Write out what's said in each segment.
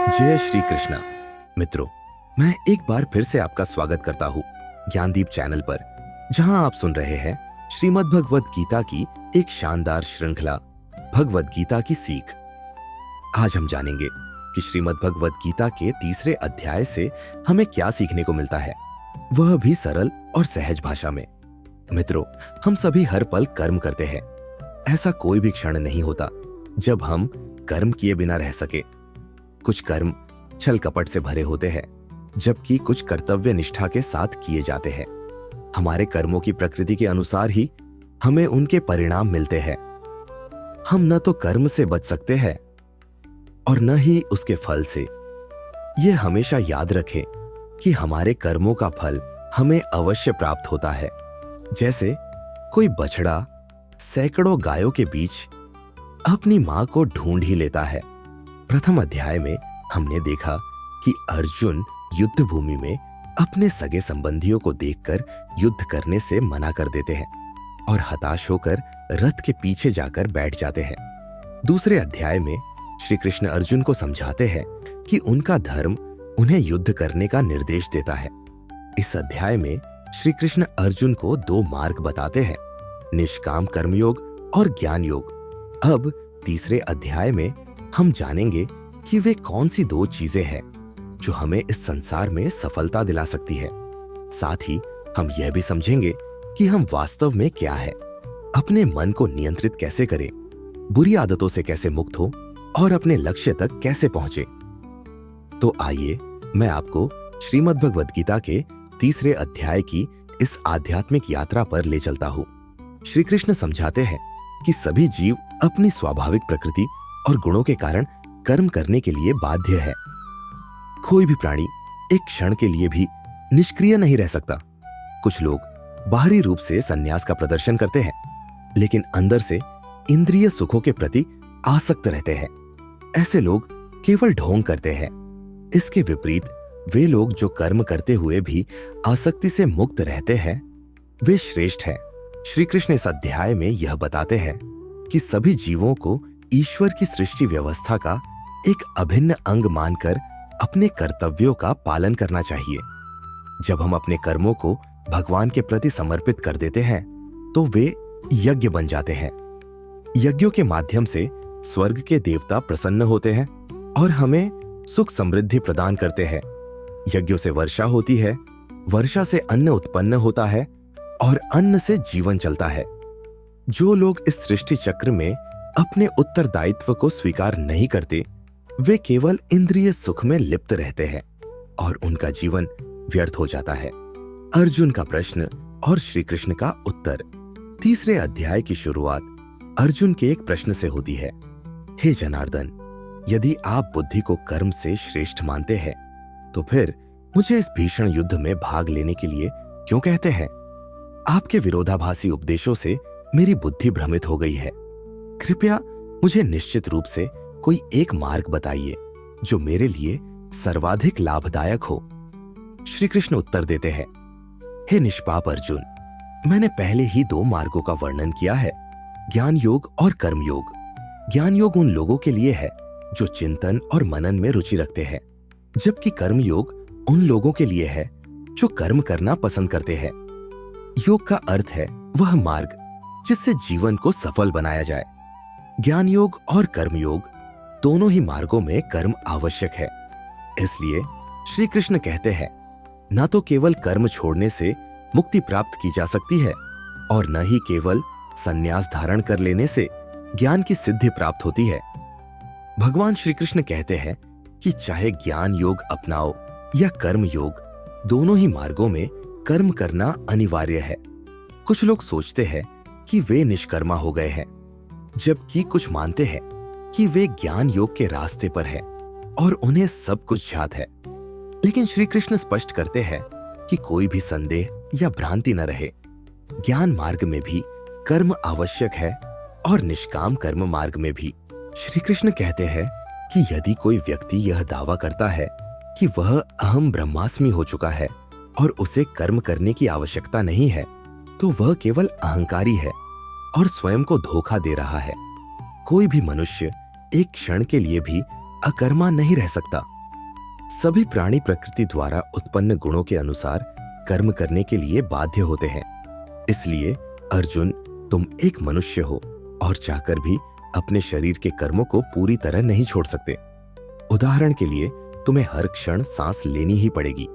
जय श्री कृष्णा। मित्रों, मैं एक बार फिर से आपका स्वागत करता हूँ ज्ञानदीप चैनल पर, जहां आप सुन रहे हैं श्रीमद् भगवद गीता की एक शानदार श्रृंखला भगवद गीता की सीख। आज हम जानेंगे कि श्रीमद् भगवद गीता के तीसरे अध्याय से हमें क्या सीखने को मिलता है, वह भी सरल और सहज भाषा में। मित्रों, हम सभी हर पल कर्म करते हैं। ऐसा कोई भी क्षण नहीं होता जब हम कर्म किए बिना रह सके। कुछ कर्म छल कपट से भरे होते हैं, जबकि कुछ कर्तव्य निष्ठा के साथ किए जाते हैं। हमारे कर्मों की प्रकृति के अनुसार ही हमें उनके परिणाम मिलते हैं। हम न तो कर्म से बच सकते हैं और न ही उसके फल से। यह हमेशा याद रखें कि हमारे कर्मों का फल हमें अवश्य प्राप्त होता है। जैसे कोई बछड़ा सैकड़ों गायों के बीच अपनी मां को ढूंढ ही लेता है। प्रथम अध्याय में हमने देखा कि अर्जुन युद्ध भूमि में अपने सगे संबंधियों को देखकर युद्ध करने से मना कर देते हैं और हताश होकर रथ के पीछे जाकर बैठ जाते हैं। दूसरे अध्याय में श्री कृष्ण अर्जुन को समझाते हैं कि उनका धर्म उन्हें युद्ध करने का निर्देश देता है। इस अध्याय में श्री कृष्ण अर्जुन को दो मार्ग बताते हैं, निष्काम कर्मयोग और ज्ञान योग। अब तीसरे अध्याय में हम जानेंगे कि वे कौन सी दो चीजें हैं जो हमें इस संसार में सफलता दिला सकती है। साथ ही हम यह भी समझेंगे कि हम वास्तव में क्या है, अपने मन को नियंत्रित कैसे करें, बुरी आदतों से कैसे मुक्त हो और अपने लक्ष्य तक कैसे पहुंचे। तो आइए मैं आपको श्रीमद् भगवद गीता के तीसरे अध्याय की इस आध्यात्मिक यात्रा पर ले चलता हूं। श्री कृष्ण समझाते हैं कि सभी जीव अपनी स्वाभाविक प्रकृति और गुणों के कारण कर्म करने के लिए बाध्य है। कोई भी प्राणी एक क्षण के लिए भी निष्क्रिय नहीं रह सकता। कुछ लोग बाहरी रूप से संन्यास का प्रदर्शन करते हैं, लेकिन अंदर से इंद्रिय सुखों के प्रति आसक्त रहते हैं। ऐसे लोग केवल ढोंग करते हैं। इसके विपरीत वे लोग जो कर्म करते हुए भी आसक्ति से मुक्त रहते हैं, वे श्रेष्ठ हैं। श्री कृष्ण इस अध्याय में यह बताते हैं कि सभी जीवों को ईश्वर की सृष्टि व्यवस्था का एक अभिन्न अंग मानकर अपने कर्तव्यों का पालन करना चाहिए। जब हम अपने कर्मों को भगवान के प्रति समर्पित कर देते हैं तो वे यज्ञ बन जाते हैं। यज्ञों के माध्यम से स्वर्ग के देवता प्रसन्न होते हैं और हमें सुख समृद्धि प्रदान करते हैं। यज्ञों से वर्षा होती है, वर्षा से अन्न उत्पन्न होता है और अन्न से जीवन चलता है। जो लोग इस सृष्टि चक्र में अपने उत्तरदायित्व को स्वीकार नहीं करते, वे केवल इंद्रिय सुख में लिप्त रहते हैं और उनका जीवन व्यर्थ हो जाता है। अर्जुन का प्रश्न और श्री कृष्ण का उत्तर। तीसरे अध्याय की शुरुआत अर्जुन के एक प्रश्न से होती है। हे जनार्दन, यदि आप बुद्धि को कर्म से श्रेष्ठ मानते हैं, तो फिर मुझे इस भीषण युद्ध में भाग लेने के लिए क्यों कहते हैं? आपके विरोधाभासी उपदेशों से मेरी बुद्धि भ्रमित हो गई है। कृपया मुझे निश्चित रूप से कोई एक मार्ग बताइए जो मेरे लिए सर्वाधिक लाभदायक हो। श्री कृष्ण उत्तर देते हैं, हे निष्पाप अर्जुन, मैंने पहले ही दो मार्गों का वर्णन किया है, ज्ञान योग और कर्म योग। ज्ञान योग उन लोगों के लिए है जो चिंतन और मनन में रुचि रखते हैं, जबकि कर्म योग उन लोगों के लिए है जो कर्म करना पसंद करते हैं। योग का अर्थ है वह मार्ग जिससे जीवन को सफल बनाया जाए। ज्ञान योग और कर्म योग दोनों ही मार्गों में कर्म आवश्यक है। इसलिए श्री कृष्ण कहते हैं, न तो केवल कर्म छोड़ने से मुक्ति प्राप्त की जा सकती है और न ही केवल संन्यास धारण कर लेने से ज्ञान की सिद्धि प्राप्त होती है। भगवान श्री कृष्ण कहते हैं कि चाहे ज्ञान योग अपनाओ या कर्म योग, दोनों ही मार्गों में कर्म करना अनिवार्य है। कुछ लोग सोचते हैं कि वे निष्कर्मा हो गए हैं, जबकि कुछ मानते हैं कि वे ज्ञान योग के रास्ते पर हैं और उन्हें सब कुछ ज्ञात है। लेकिन श्री कृष्ण स्पष्ट करते हैं कि कोई भी संदेह या भ्रांति न रहे। ज्ञान मार्ग में भी कर्म आवश्यक है और निष्काम कर्म मार्ग में भी। श्री कृष्ण कहते हैं कि यदि कोई व्यक्ति यह दावा करता है कि वह अहम ब्रह्मास्मि हो चुका है और उसे कर्म करने की आवश्यकता नहीं है, तो वह केवल अहंकारी है और स्वयं को धोखा दे रहा है। कोई भी मनुष्य एक क्षण के लिए भी अकर्मा नहीं रह सकता। सभी प्राणी प्रकृति द्वारा उत्पन्न गुणों के अनुसार कर्म करने के लिए बाध्य होते हैं। इसलिए अर्जुन, तुम एक मनुष्य हो और चाहकर भी अपने शरीर के कर्मों को पूरी तरह नहीं छोड़ सकते। उदाहरण के लिए तुम्हें हर क्षण सांस लेनी ही पड़ेगी।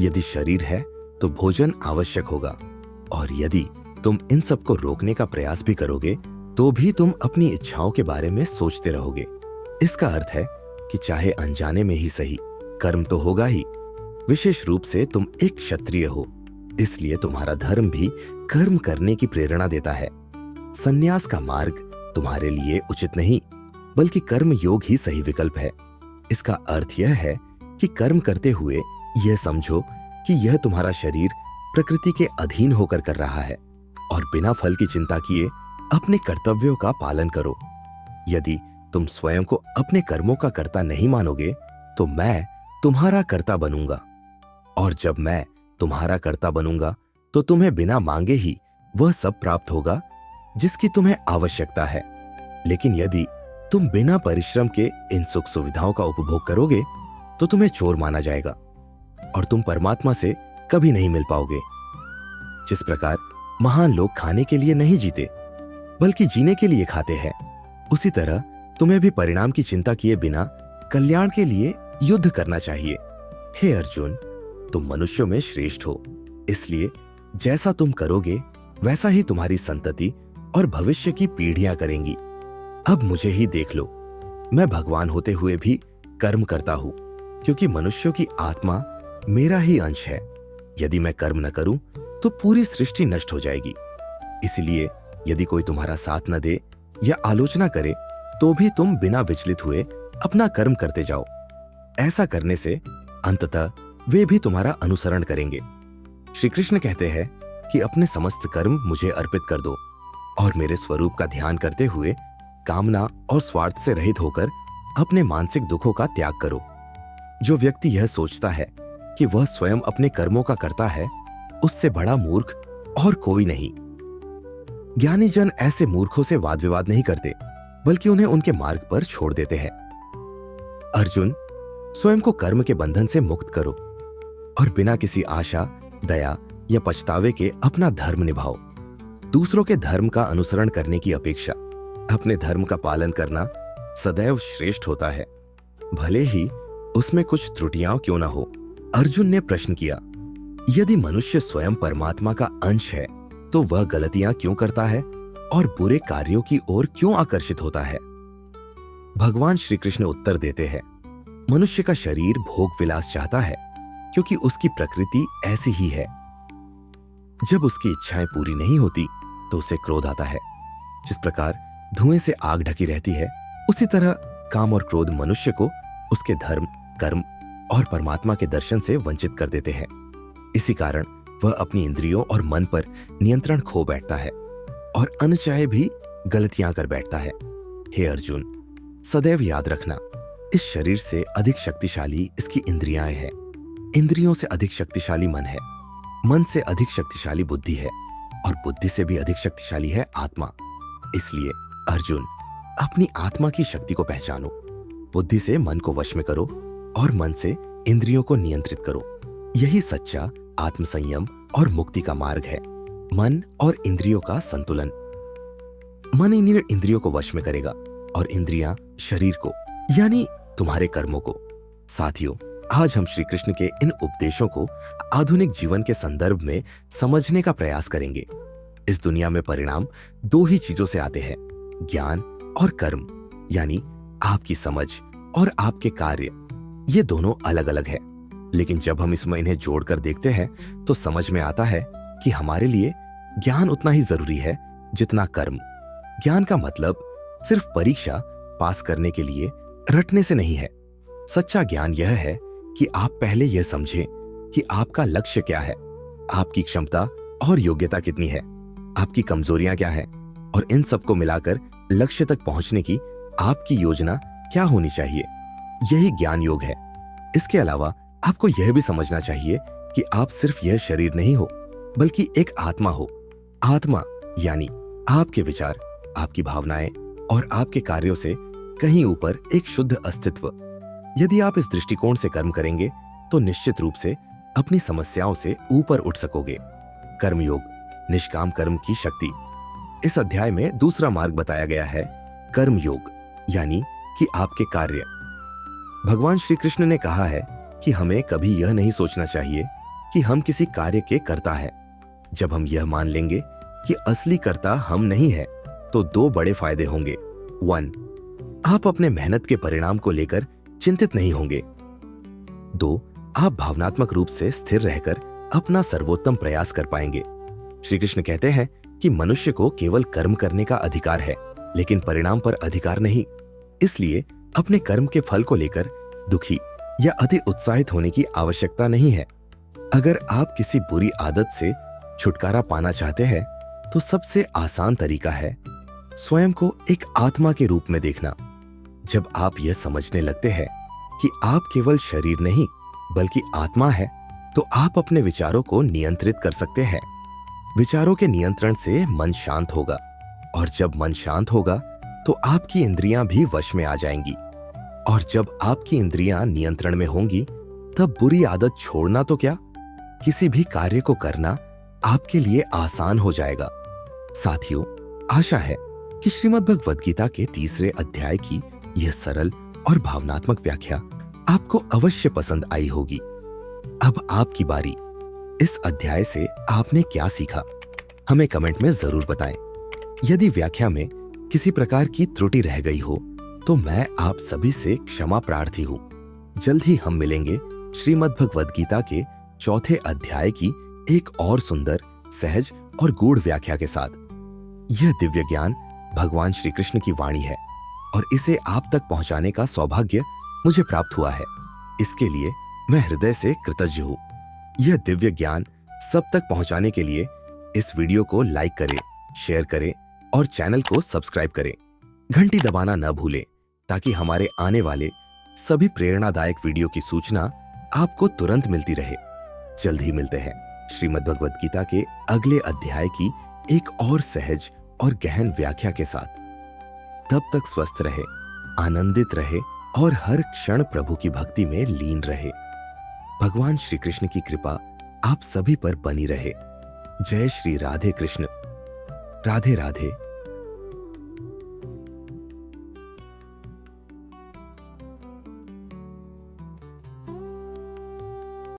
यदि शरीर है तो भोजन आवश्यक होगा, और यदि तुम इन सब को रोकने का प्रयास भी करोगे तो भी तुम अपनी इच्छाओं के बारे में सोचते रहोगे। इसका अर्थ है कि चाहे अनजाने में ही सही, कर्म तो होगा ही। विशेष रूप से तुम एक क्षत्रिय हो, इसलिए तुम्हारा धर्म भी कर्म करने की प्रेरणा देता है। संन्यास का मार्ग तुम्हारे लिए उचित नहीं, बल्कि कर्म योग ही सही विकल्प है। इसका अर्थ यह है कि कर्म करते हुए यह समझो कि यह तुम्हारा शरीर प्रकृति के अधीन होकर कर रहा है, और बिना फल की चिंता किए अपने कर्तव्यों का पालन करो। यदि तुम स्वयं को अपने कर्मों का कर्ता नहीं मानोगे तो मैं तुम्हारा कर्ता बनूंगा, और जब मैं तुम्हारा कर्ता बनूंगा तो तुम्हें बिना मांगे ही वह सब प्राप्त होगा जिसकी तुम्हें आवश्यकता है। लेकिन यदि तुम बिना परिश्रम के इन सुख सुविधाओं का उपभोग करोगे तो तुम्हें चोर माना जाएगा और तुम परमात्मा से कभी नहीं मिल पाओगे। जिस प्रकार महान लोग खाने के लिए नहीं जीते बल्कि जीने के लिए खाते हैं, उसी तरह तुम्हें भी परिणाम की चिंता किए बिना कल्याण के लिए युद्ध करना चाहिए। हे अर्जुन, तुम मनुष्यों में श्रेष्ठ हो, इसलिए जैसा तुम करोगे वैसा ही तुम्हारी संतति और भविष्य की पीढ़ियां करेंगी। अब मुझे ही देख लो, मैं भगवान होते हुए भी कर्म करता हूं, क्योंकि मनुष्यों की आत्मा मेरा ही अंश है। यदि मैं कर्म न करूं तो पूरी सृष्टि नष्ट हो जाएगी। इसलिए यदि कोई तुम्हारा साथ न दे या आलोचना करे तो भी तुम बिना विचलित हुए अपना कर्म करते जाओ। ऐसा करने से अंततः वे भी तुम्हारा अनुसरण करेंगे। श्री कृष्ण कहते हैं कि अपने समस्त कर्म मुझे अर्पित कर दो और मेरे स्वरूप का ध्यान करते हुए कामना और स्वार्थ से रहित होकर अपने मानसिक दुखों का त्याग करो। जो व्यक्ति यह सोचता है कि वह स्वयं अपने कर्मों का करता है, उससे बड़ा मूर्ख और कोई नहीं। ज्ञानी जन ऐसे मूर्खों से वाद विवाद नहीं करते, बल्कि उन्हें उनके मार्ग पर छोड़ देते हैं। अर्जुन, स्वयं को कर्म के बंधन से मुक्त करो और बिना किसी आशा, दया या पछतावे के अपना धर्म निभाओ। दूसरों के धर्म का अनुसरण करने की अपेक्षा अपने धर्म का पालन करना सदैव श्रेष्ठ होता है, भले ही उसमें कुछ त्रुटियां क्यों न हो। अर्जुन ने प्रश्न किया, यदि मनुष्य स्वयं परमात्मा का अंश है तो वह गलतियां क्यों करता है और बुरे कार्यों की ओर क्यों आकर्षित होता है? भगवान श्री कृष्ण उत्तर देते हैं, मनुष्य का शरीर भोग विलास चाहता है क्योंकि उसकी प्रकृति ऐसी ही है। जब उसकी इच्छाएं पूरी नहीं होती तो उसे क्रोध आता है। जिस प्रकार धुएं से आग ढकी रहती है, उसी तरह काम और क्रोध मनुष्य को उसके धर्म, कर्म और परमात्मा के दर्शन से वंचित कर देते हैं। इसी कारण वह अपनी इंद्रियों और मन पर नियंत्रण खो बैठता है और अनचाहे भी गलतियां कर बैठता है। हे अर्जुन, सदैव याद रखना, इस शरीर से अधिक शक्तिशाली इसकी इंद्रियां हैं। इंद्रियों से अधिक शक्तिशाली मन है, मन से अधिक शक्तिशाली बुद्धि है, और बुद्धि से भी अधिक शक्तिशाली है आत्मा। इसलिए अर्जुन, अपनी आत्मा की शक्ति को पहचानो, बुद्धि से मन को वश में करो और मन से इंद्रियों को नियंत्रित करो। यही सच्चा आत्मसंयम और मुक्ति का मार्ग है। मन और इंद्रियों का संतुलन। मन इन इंद्रियों को वश में करेगा और इंद्रियां शरीर को, यानी तुम्हारे कर्मों को। साथियों, आज हम श्री कृष्ण के इन उपदेशों को आधुनिक जीवन के संदर्भ में समझने का प्रयास करेंगे। इस दुनिया में परिणाम दो ही चीजों से आते हैं, ज्ञान और कर्म, यानी आपकी समझ और आपके कार्य। ये दोनों अलग अलग है, लेकिन जब हम इसमें इन्हें जोड़कर देखते हैं तो समझ में आता है कि हमारे लिए ज्ञान उतना ही जरूरी है जितना कर्म। ज्ञान का मतलब सिर्फ परीक्षा पास करने के लिए रटने से नहीं है। सच्चा ज्ञान यह है कि आप पहले यह समझें कि आपका लक्ष्य क्या है, आपकी क्षमता और योग्यता कितनी है, आपकी कमजोरियां क्या है, और इन सबको मिलाकर लक्ष्य तक पहुंचने की आपकी योजना क्या होनी चाहिए। यही ज्ञान योग है। इसके अलावा आपको यह भी समझना चाहिए कि आप सिर्फ यह शरीर नहीं हो, बल्कि एक आत्मा हो। आत्मा यानी आपके विचार, आपकी भावनाएं और आपके कार्यों से कहीं ऊपर एक शुद्ध अस्तित्व। यदि आप इस दृष्टिकोण से कर्म करेंगे तो निश्चित रूप से अपनी समस्याओं से ऊपर उठ सकोगे। कर्मयोग, निष्काम कर्म की शक्ति। इस अध्याय में दूसरा मार्ग बताया गया है, कर्मयोग, यानी कि आपके कार्य। भगवान श्री कृष्ण ने कहा है कि हमें कभी यह नहीं सोचना चाहिए कि हम किसी कार्य के कर्ता हैं। जब हम यह मान लेंगे कि असली कर्ता हम नहीं है, तो दो बड़े फायदे होंगे। 1, आप अपने मेहनत के परिणाम को लेकर चिंतित नहीं होंगे। 2, आप भावनात्मक रूप से स्थिर रहकर अपना सर्वोत्तम प्रयास कर पाएंगे। श्री कृष्ण कहते हैं कि मनुष्य को केवल कर्म करने का अधिकार है, लेकिन परिणाम पर अधिकार नहीं। इसलिए अपने कर्म के फल को लेकर दुखी या अति उत्साहित होने की आवश्यकता नहीं है। अगर आप किसी बुरी आदत से छुटकारा पाना चाहते हैं तो सबसे आसान तरीका है स्वयं को एक आत्मा के रूप में देखना। जब आप यह समझने लगते हैं कि आप केवल शरीर नहीं बल्कि आत्मा है, तो आप अपने विचारों को नियंत्रित कर सकते हैं। विचारों के नियंत्रण से मन शांत होगा, और जब मन शांत होगा तो आपकी इंद्रियां भी वश में आ जाएंगी। और जब आपकी इंद्रियां नियंत्रण में होंगी, तब बुरी आदत छोड़ना तो क्या, किसी भी कार्य को करना आपके लिए आसान हो जाएगा। साथियों, आशा है कि श्रीमद् भगवद गीता के 3 अध्याय की यह सरल और भावनात्मक व्याख्या आपको अवश्य पसंद आई होगी। अब आपकी बारी। इस अध्याय से आपने क्या सीखा, हमें कमेंट में जरूर बताएं। यदि व्याख्या में किसी प्रकार की त्रुटि रह गई हो तो मैं आप सभी से क्षमा प्रार्थी हूँ। जल्द ही हम मिलेंगे श्रीमद् भगवद गीता के 4 अध्याय की एक और सुंदर, सहज और गूढ़ व्याख्या के साथ। यह दिव्य ज्ञान भगवान श्री कृष्ण की वाणी है और इसे आप तक पहुंचाने का सौभाग्य मुझे प्राप्त हुआ है। इसके लिए मैं हृदय से कृतज्ञ हूँ। यह दिव्य ज्ञान सब तक पहुंचाने के लिए इस वीडियो को लाइक करें, शेयर करें और चैनल को सब्सक्राइब करें। घंटी दबाना न भूलें ताकि हमारे आने वाले सभी प्रेरणादायक वीडियो की सूचना आपको तुरंत मिलती रहे। जल्द ही मिलते हैं श्रीमद् भगवद गीता के अगले अध्याय की एक और सहज और गहन व्याख्या के साथ। तब तक स्वस्थ रहे, आनंदित रहे और हर क्षण प्रभु की भक्ति में लीन रहे। भगवान श्री कृष्ण की कृपा आप सभी पर बनी रहे। जय श्री राधे कृष्ण। राधे राधे।